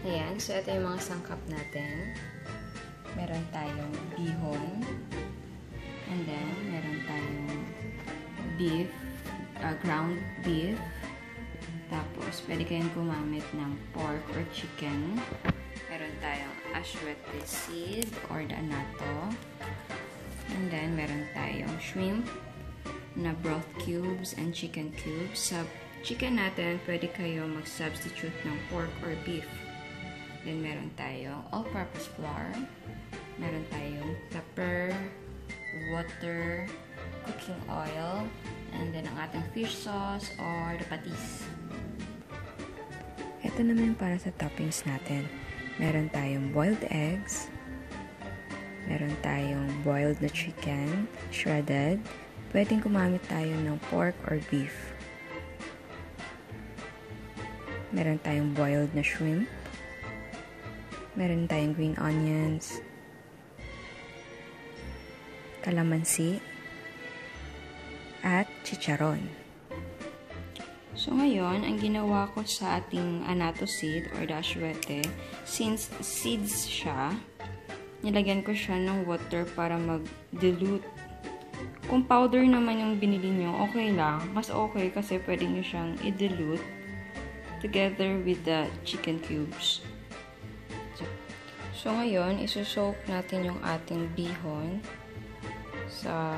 Ayan, so ito yung mga sangkap natin. Meron tayong bihon. And then, meron tayong beef, ground beef. Tapos, pwede kayong gumamit ng pork or chicken. Meron tayong aswete seed or the anato. And then, meron tayong shrimp na broth cubes and chicken cubes. Sa chicken natin, pwede kayo mag-substitute ng pork or beef. Then, meron tayong all-purpose flour. Meron tayong pepper, water, cooking oil, and then ang ating fish sauce or the patis. Ito naman para sa toppings natin. Meron tayong boiled eggs. Meron tayong boiled na chicken, shredded. Pwedeng gumamit tayo ng pork or beef. Meron tayong boiled na shrimp. Meron tayong green onions, kalamansi, at chicharon. So ngayon, ang ginawa ko sa ating anato seed or aswete, since seeds siya, nilagyan ko siya ng water para mag-dilute. Kung powder naman yung binili nyo, okay lang. Mas okay kasi pwede nyo siyang i-dilute together with the chicken cubes. So, ngayon, isosoak natin yung ating bihon sa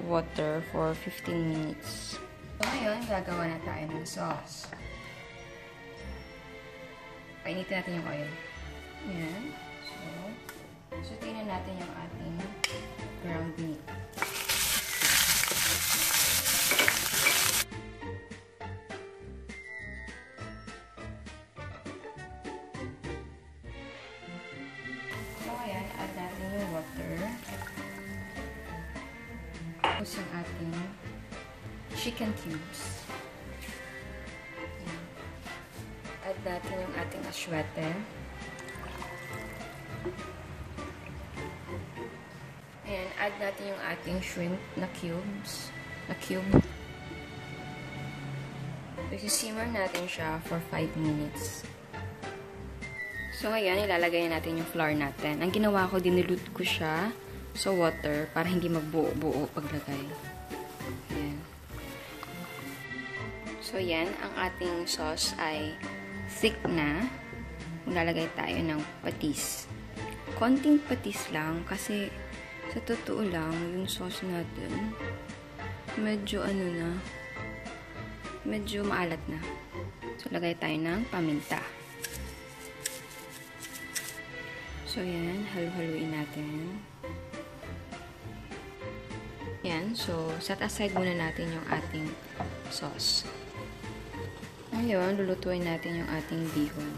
water for 15 minutes. So, ngayon, gagawa na tayo ng sauce. Painitin natin yung oil. Ayan. So tingnan natin yung ating ground meat. Add natin yung water. Tapos yung ating chicken cubes. Add natin yung ating aswete. Ayan, add natin yung ating shrimp na cubes. Simmer natin siya for 5 minutes. So, ngayon, ilalagay natin yung flour natin. Ang ginawa ko, dinilute ko siya sa water para hindi magbuo-buo paglagay. Ayan. So, yan. Ang ating sauce ay thick na. Maglalagay tayo ng patis. Konting patis lang kasi sa totoo lang, yung sauce natin medyo medyo maalat na. So, lagay tayo ng paminta. So, yan. Halu-haluin natin. Yan. So, set aside muna natin yung ating sauce. Ngayon, lulutuin natin yung ating bihon.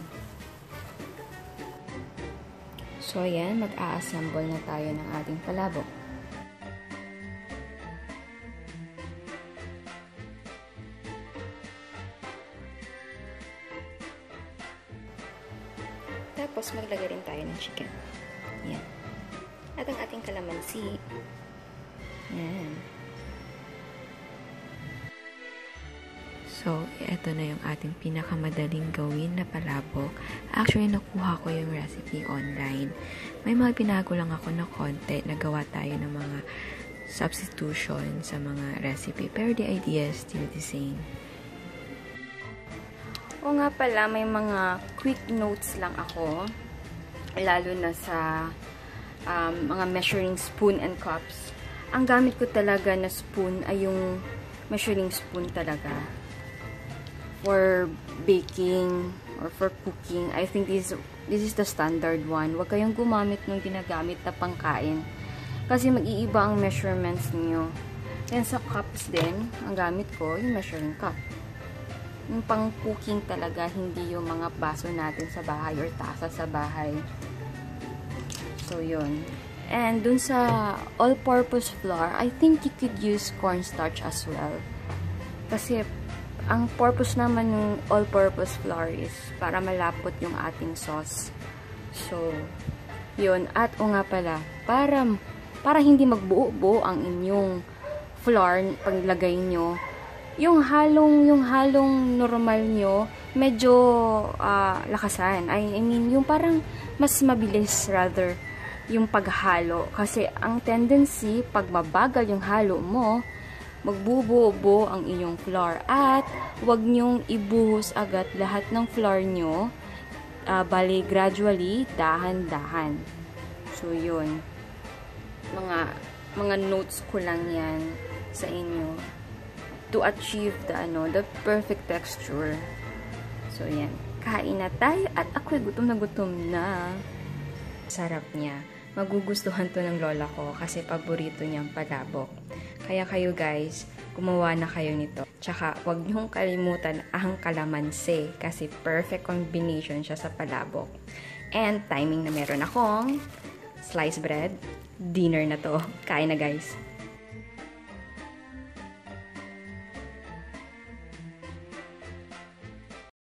So, yan. Mag-a-assemble na tayo ng ating palabok. Tapos, maglagay rin tayo ng chicken. Yan. At ang ating kalamansi. Yan. So, ito na yung ating pinakamadaling gawin na palabok. Actually, nakuha ko yung recipe online. May mga pinago lang ako na konti. Nagawa tayo ng mga substitution sa mga recipe. Pero the idea is still the same. O nga pala, may mga quick notes lang ako. Lalo na sa mga measuring spoon and cups. Ang gamit ko talaga na spoon ay yung measuring spoon talaga. For baking or for cooking, I think this is the standard one. Huwag kayong gumamit ng ginagamit na pangkain. Kasi mag-iiba ang measurements niyo. Then sa cups din, ang gamit ko, yung measuring cup. Yung pang cooking talaga, hindi yung mga baso natin sa bahay or tasa sa bahay. So, yun. And dun sa all-purpose flour, I think you could use cornstarch as well. Kasi, ang purpose naman ng all-purpose flour is para malapot yung ating sauce. So, yun. At o nga pala, para hindi magbuo-buo ang inyong flour paglagay nyo, yung halong normal nyo, medyo lakasan. I mean, yung parang mas mabilis rather yung paghalo. Kasi ang tendency, pag mabagal yung halo mo, magbubuo ang iyong flour. At wag nyong ibuhos agad lahat ng flour nyo. Bali, gradually, dahan-dahan. So, yun. Mga notes ko lang yan sa inyo to achieve the perfect texture. So, yan. Kain na tayo at ako'y gutom na. Sarap niya. Magugustuhan to ng lola ko kasi paborito niyang palabok. Kaya kayo guys, gumawa na kayo nito. Tsaka, huwag niyong kalimutan ang kalamansi kasi perfect combination siya sa palabok. And timing na meron akong sliced bread. Dinner na to. Kain na guys.